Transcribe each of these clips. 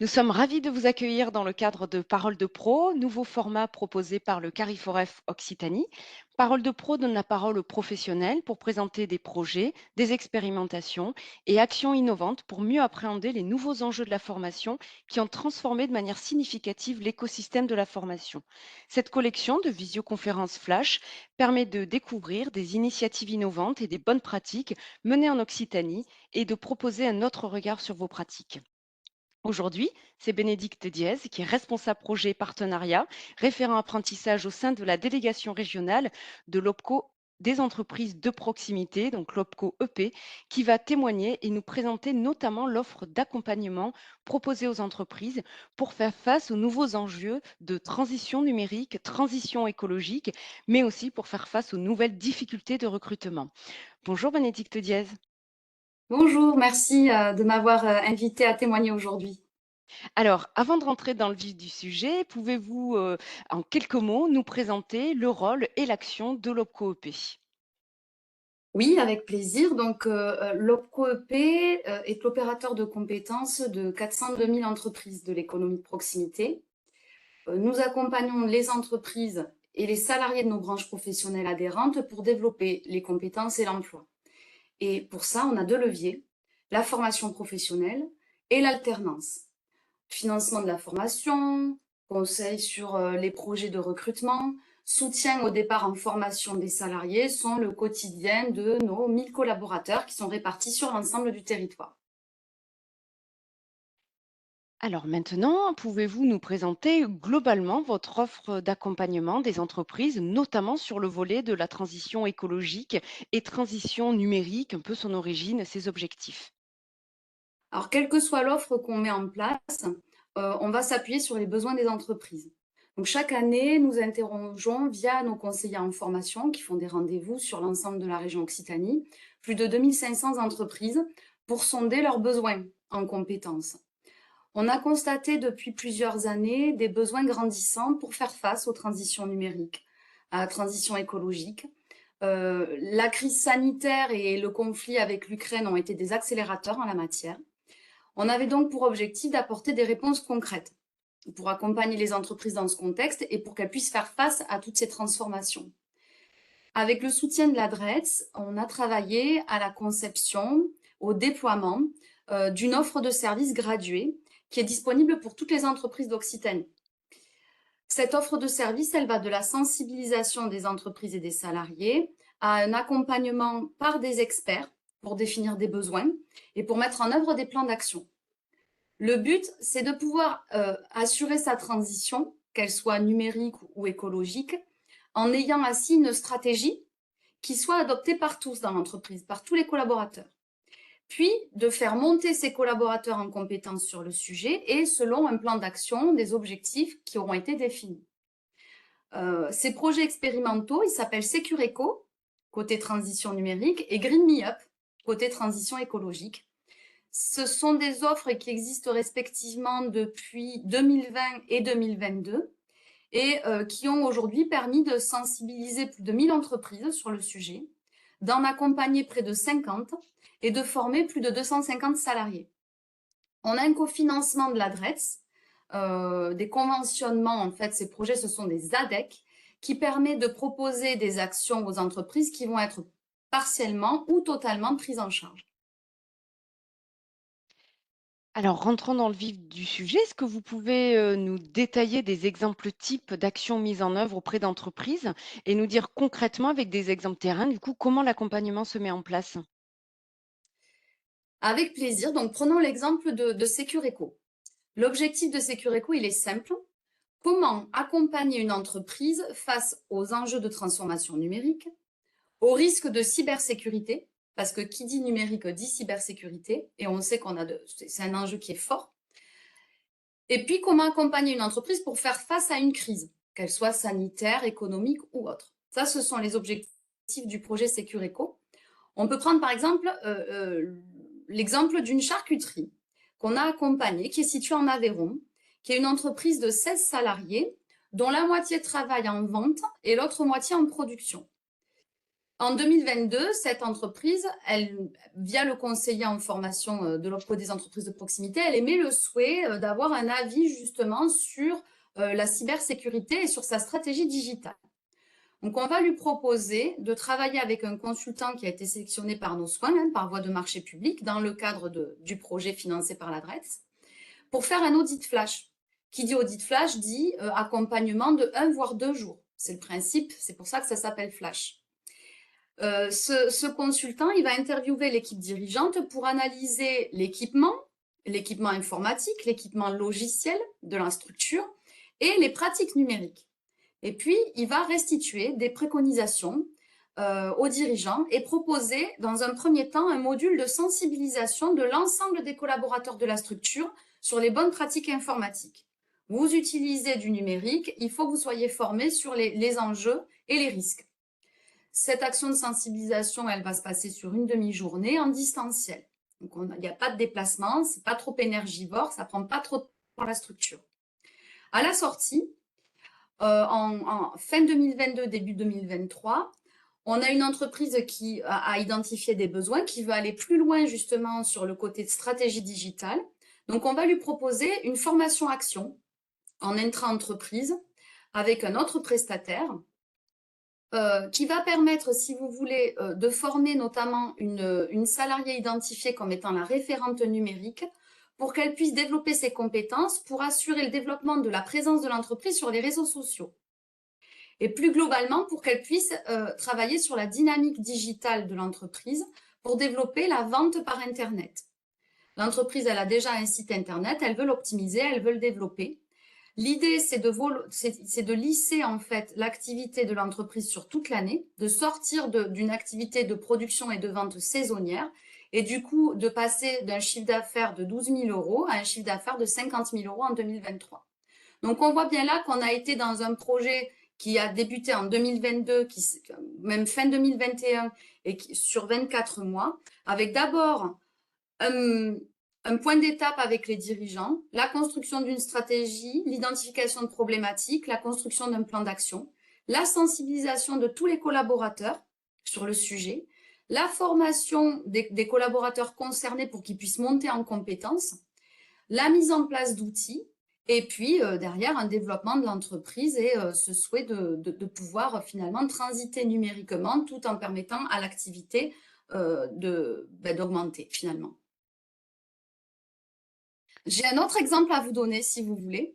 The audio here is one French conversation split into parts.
Nous sommes ravis de vous accueillir dans le cadre de Parole de Pro, nouveau format proposé par le Cariforef Occitanie. Parole de Pro donne la parole aux professionnels pour présenter des projets, des expérimentations et actions innovantes pour mieux appréhender les nouveaux enjeux de la formation qui ont transformé de manière significative l'écosystème de la formation. Cette collection de visioconférences flash permet de découvrir des initiatives innovantes et des bonnes pratiques menées en Occitanie et de proposer un autre regard sur vos pratiques. Aujourd'hui, c'est Bénédicte Diez qui est responsable projet et partenariat, référent apprentissage au sein de la délégation régionale de l'OPCO des entreprises de proximité, donc l'OPCO EP, qui va témoigner et nous présenter notamment l'offre d'accompagnement proposée aux entreprises pour faire face aux nouveaux enjeux de transition numérique, transition écologique, mais aussi pour faire face aux nouvelles difficultés de recrutement. Bonjour Bénédicte Diez. Bonjour, merci de m'avoir invité à témoigner aujourd'hui. Alors, avant de rentrer dans le vif du sujet, pouvez-vous, en quelques mots, nous présenter le rôle et l'action de l'OPCO-EP? Oui, avec plaisir. Donc, l'OPCO-EP est l'opérateur de compétences de 402 000 entreprises de l'économie de proximité. Nous accompagnons les entreprises et les salariés de nos branches professionnelles adhérentes pour développer les compétences et l'emploi. Et pour ça, on a deux leviers, la formation professionnelle et l'alternance. Financement de la formation, conseils sur les projets de recrutement, soutien au départ en formation des salariés sont le quotidien de nos 1000 collaborateurs qui sont répartis sur l'ensemble du territoire. Alors maintenant, pouvez-vous nous présenter globalement votre offre d'accompagnement des entreprises, notamment sur le volet de la transition écologique et transition numérique, un peu son origine, ses objectifs? Alors, quelle que soit l'offre qu'on met en place, on va s'appuyer sur les besoins des entreprises. Donc, chaque année, nous interrogeons via nos conseillers en formation qui font des rendez-vous sur l'ensemble de la région Occitanie, plus de 2500 entreprises pour sonder leurs besoins en compétences. On a constaté depuis plusieurs années des besoins grandissants pour faire face aux transitions numériques, à la transition écologique. La crise sanitaire et le conflit avec l'Ukraine ont été des accélérateurs en la matière. On avait donc pour objectif d'apporter des réponses concrètes pour accompagner les entreprises dans ce contexte et pour qu'elles puissent faire face à toutes ces transformations. Avec le soutien de l'ADRETS, on a travaillé à la conception, au déploiement d'une offre de services graduée qui est disponible pour toutes les entreprises d'Occitanie. Cette offre de service, elle va de la sensibilisation des entreprises et des salariés à un accompagnement par des experts pour définir des besoins et pour mettre en œuvre des plans d'action. Le but, c'est de pouvoir assurer sa transition, qu'elle soit numérique ou écologique, en ayant ainsi une stratégie qui soit adoptée par tous dans l'entreprise, par tous les collaborateurs. Puis, de faire monter ces collaborateurs en compétences sur le sujet et selon un plan d'action, des objectifs qui auront été définis. Ces projets expérimentaux, ils s'appellent Secureco, côté transition numérique, et Green Me Up, côté transition écologique. Ce sont des offres qui existent respectivement depuis 2020 et 2022 et qui ont aujourd'hui permis de sensibiliser plus de 1000 entreprises sur le sujet, d'en accompagner près de 50 et de former plus de 250 salariés. On a un cofinancement de l'ADRETS, des conventionnements, en fait, ces projets, ce sont des ADEC, qui permet de proposer des actions aux entreprises qui vont être partiellement ou totalement prises en charge. Alors, rentrons dans le vif du sujet. Est-ce que vous pouvez nous détailler des exemples types d'actions mises en œuvre auprès d'entreprises et nous dire concrètement avec des exemples terrain, du coup, comment l'accompagnement se met en place? Avec plaisir, donc prenons l'exemple de Secureco. L'objectif de Secureco, il est simple. Comment accompagner une entreprise face aux enjeux de transformation numérique, aux risques de cybersécurité, parce que qui dit numérique dit cybersécurité, et on sait c'est un enjeu qui est fort. Et puis, comment accompagner une entreprise pour faire face à une crise, qu'elle soit sanitaire, économique ou autre. Ça, ce sont les objectifs du projet Secureco. On peut prendre par exemple l'exemple d'une charcuterie qu'on a accompagnée, qui est située en Aveyron, qui est une entreprise de 16 salariés, dont la moitié travaille en vente et l'autre moitié en production. En 2022, cette entreprise, via le conseiller en formation de l'OPCO des entreprises de proximité, elle émet le souhait d'avoir un avis justement sur la cybersécurité et sur sa stratégie digitale. Donc, on va lui proposer de travailler avec un consultant qui a été sélectionné par nos soins, par voie de marché public, dans le cadre du projet financé par la DRETS, pour faire un audit flash. Qui dit audit flash dit accompagnement de 1 voire 2 jours. C'est le principe, c'est pour ça que ça s'appelle flash. Ce consultant, il va interviewer l'équipe dirigeante pour analyser l'équipement informatique, l'équipement logiciel de la structure et les pratiques numériques. Et puis, il va restituer des préconisations aux dirigeants et proposer, dans un premier temps, un module de sensibilisation de l'ensemble des collaborateurs de la structure sur les bonnes pratiques informatiques. Vous utilisez du numérique, il faut que vous soyez formés sur les enjeux et les risques. Cette action de sensibilisation, elle va se passer sur une demi-journée en distanciel. Donc, il n'y a pas de déplacement, c'est pas trop énergivore, ça prend pas trop de temps pour la structure. À la sortie, en fin 2022, début 2023, on a une entreprise qui a identifié des besoins, qui veut aller plus loin justement sur le côté de stratégie digitale. Donc, on va lui proposer une formation action en intra-entreprise avec un autre prestataire qui va permettre, si vous voulez, de former notamment une salariée identifiée comme étant la référente numérique pour qu'elle puisse développer ses compétences pour assurer le développement de la présence de l'entreprise sur les réseaux sociaux. Et plus globalement, pour qu'elle puisse travailler sur la dynamique digitale de l'entreprise pour développer la vente par Internet. L'entreprise, elle a déjà un site Internet, elle veut l'optimiser, elle veut le développer. L'idée, c'est de lisser en fait l'activité de l'entreprise sur toute l'année, de sortir d'une activité de production et de vente saisonnière, et du coup de passer d'un chiffre d'affaires de 12 000 euros à un chiffre d'affaires de 50 000 euros en 2023. Donc on voit bien là qu'on a été dans un projet qui a débuté en 2022, même fin 2021, et sur 24 mois, avec d'abord un point d'étape avec les dirigeants, la construction d'une stratégie, l'identification de problématiques, la construction d'un plan d'action, la sensibilisation de tous les collaborateurs sur le sujet, la formation des collaborateurs concernés pour qu'ils puissent monter en compétences, la mise en place d'outils, et puis derrière un développement de l'entreprise et ce souhait de pouvoir finalement transiter numériquement tout en permettant à l'activité d'augmenter finalement. J'ai un autre exemple à vous donner si vous voulez.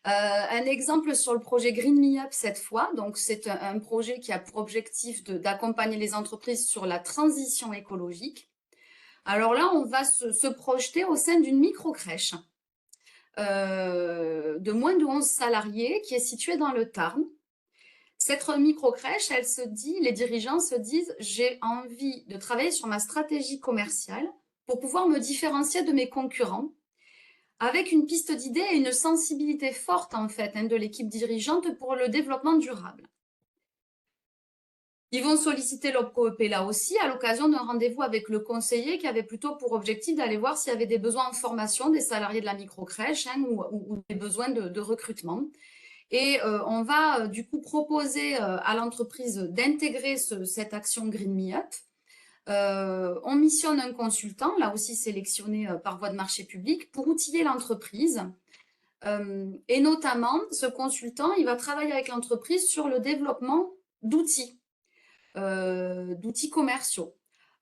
Un exemple sur le projet Green Me Up cette fois. Donc, c'est un projet qui a pour objectif d'accompagner les entreprises sur la transition écologique. Alors là, on va se projeter au sein d'une micro-crèche de moins de 11 salariés qui est située dans le Tarn. Cette micro-crèche, les dirigeants se disent, j'ai envie de travailler sur ma stratégie commerciale pour pouvoir me différencier de mes concurrents, avec une piste d'idées et une sensibilité forte en fait de l'équipe dirigeante pour le développement durable. Ils vont solliciter l'OPCO-EP là aussi à l'occasion d'un rendez-vous avec le conseiller qui avait plutôt pour objectif d'aller voir s'il y avait des besoins en formation des salariés de la microcrèche ou des besoins de recrutement. Et on va du coup proposer à l'entreprise d'intégrer cette action Green Me Up. On missionne un consultant, là aussi sélectionné par voie de marché public, pour outiller l'entreprise. Et notamment, ce consultant, il va travailler avec l'entreprise sur le développement d'outils commerciaux.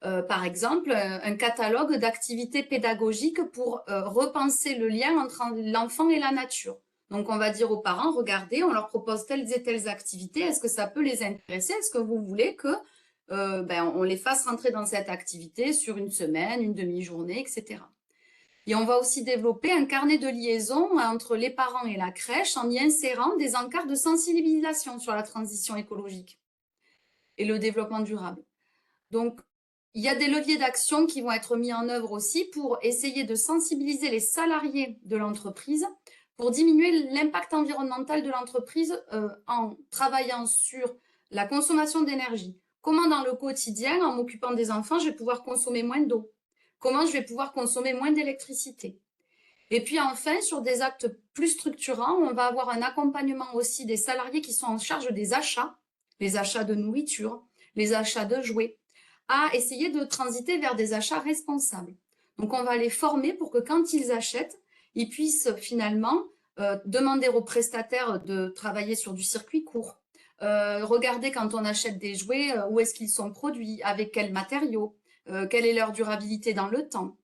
Par exemple, un catalogue d'activités pédagogiques pour repenser le lien entre l'enfant et la nature. Donc, on va dire aux parents, regardez, on leur propose telles et telles activités, est-ce que ça peut les intéresser? Est-ce que vous voulez que on les fasse rentrer dans cette activité sur une semaine, une demi-journée, etc. Et on va aussi développer un carnet de liaison entre les parents et la crèche en y insérant des encarts de sensibilisation sur la transition écologique et le développement durable. Donc, il y a des leviers d'action qui vont être mis en œuvre aussi pour essayer de sensibiliser les salariés de l'entreprise pour diminuer l'impact environnemental de l'entreprise en travaillant sur la consommation d'énergie. Comment dans le quotidien, en m'occupant des enfants, je vais pouvoir consommer moins d'eau? Comment je vais pouvoir consommer moins d'électricité? Et puis enfin, sur des actes plus structurants, on va avoir un accompagnement aussi des salariés qui sont en charge des achats, les achats de nourriture, les achats de jouets, à essayer de transiter vers des achats responsables. Donc on va les former pour que quand ils achètent, ils puissent finalement demander aux prestataires de travailler sur du circuit court, regarder quand on achète des jouets, où est-ce qu'ils sont produits, avec quels matériaux, quelle est leur durabilité dans le temps.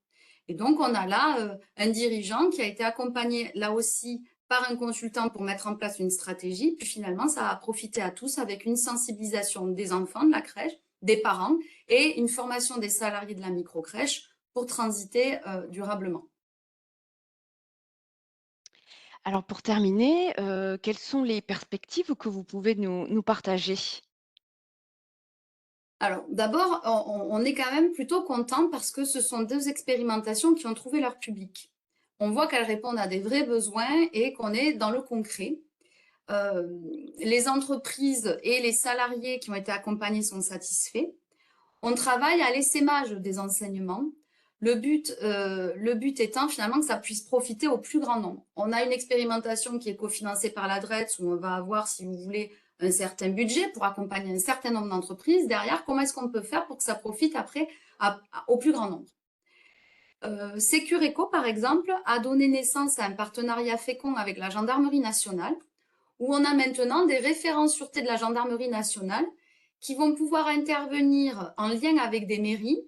Et donc, on a là un dirigeant qui a été accompagné là aussi par un consultant pour mettre en place une stratégie. Puis finalement, ça a profité à tous avec une sensibilisation des enfants de la crèche, des parents et une formation des salariés de la microcrèche pour transiter durablement. Alors pour terminer, quelles sont les perspectives que vous pouvez nous partager? Alors, d'abord, on est quand même plutôt content parce que ce sont deux expérimentations qui ont trouvé leur public. On voit qu'elles répondent à des vrais besoins et qu'on est dans le concret. Euh, les entreprises et les salariés qui ont été accompagnés sont satisfaits. On travaille à l'essaimage des enseignements. Le but étant finalement que ça puisse profiter au plus grand nombre. On a une expérimentation qui est cofinancée par la DRETS où on va avoir, si vous voulez, un certain budget pour accompagner un certain nombre d'entreprises. Derrière, comment est-ce qu'on peut faire pour que ça profite après au plus grand nombre? Secureco, par exemple, a donné naissance à un partenariat fécond avec la Gendarmerie nationale où on a maintenant des référents sûreté de la Gendarmerie nationale qui vont pouvoir intervenir en lien avec des mairies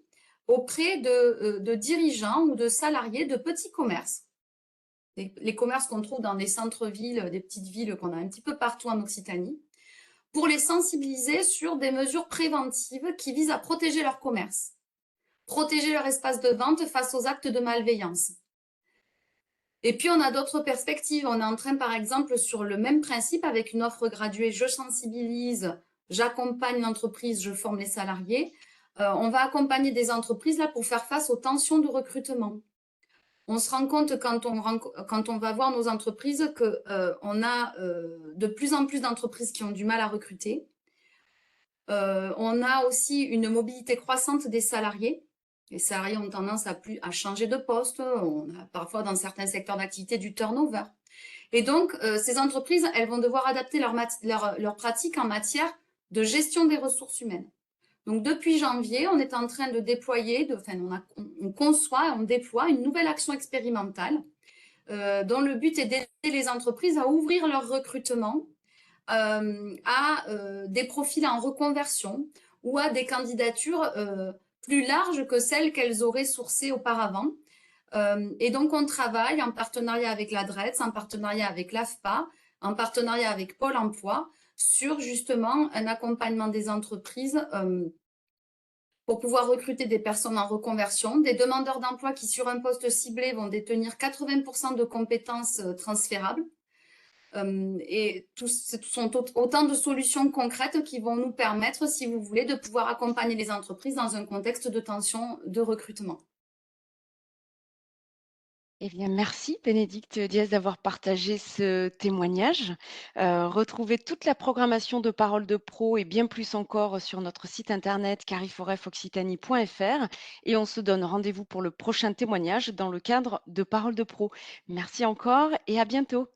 auprès de dirigeants ou de salariés de petits commerces. Les commerces qu'on trouve dans les centres-villes, des petites villes qu'on a un petit peu partout en Occitanie, pour les sensibiliser sur des mesures préventives qui visent à protéger leur commerce, protéger leur espace de vente face aux actes de malveillance. Et puis, on a d'autres perspectives. On est en train, par exemple, sur le même principe, avec une offre graduée, je sensibilise, j'accompagne l'entreprise, je forme les salariés. On va accompagner des entreprises là pour faire face aux tensions de recrutement. On se rend compte quand on va voir nos entreprises que on a de plus en plus d'entreprises qui ont du mal à recruter. On a aussi une mobilité croissante des salariés. Les salariés ont tendance à changer de poste. On a parfois dans certains secteurs d'activité du turnover. Et donc, ces entreprises, elles vont devoir adapter leurs pratiques en matière de gestion des ressources humaines. Donc, depuis janvier, on est en train de déployer, on conçoit, on déploie une nouvelle action expérimentale dont le but est d'aider les entreprises à ouvrir leur recrutement à des profils en reconversion ou à des candidatures plus larges que celles qu'elles auraient sourcées auparavant. Et donc, on travaille en partenariat avec la DRETS, en partenariat avec l'AFPA, en partenariat avec Pôle emploi sur justement un accompagnement des entreprises pour pouvoir recruter des personnes en reconversion, des demandeurs d'emploi qui, sur un poste ciblé, vont détenir 80% de compétences transférables. Et ce sont autant de solutions concrètes qui vont nous permettre, si vous voulez, de pouvoir accompagner les entreprises dans un contexte de tension de recrutement. Eh bien, merci Bénédicte Diaz d'avoir partagé ce témoignage. Retrouvez toute la programmation de Parole de Pro et bien plus encore sur notre site internet cariforefoccitanie.fr et on se donne rendez-vous pour le prochain témoignage dans le cadre de Parole de Pro. Merci encore et à bientôt.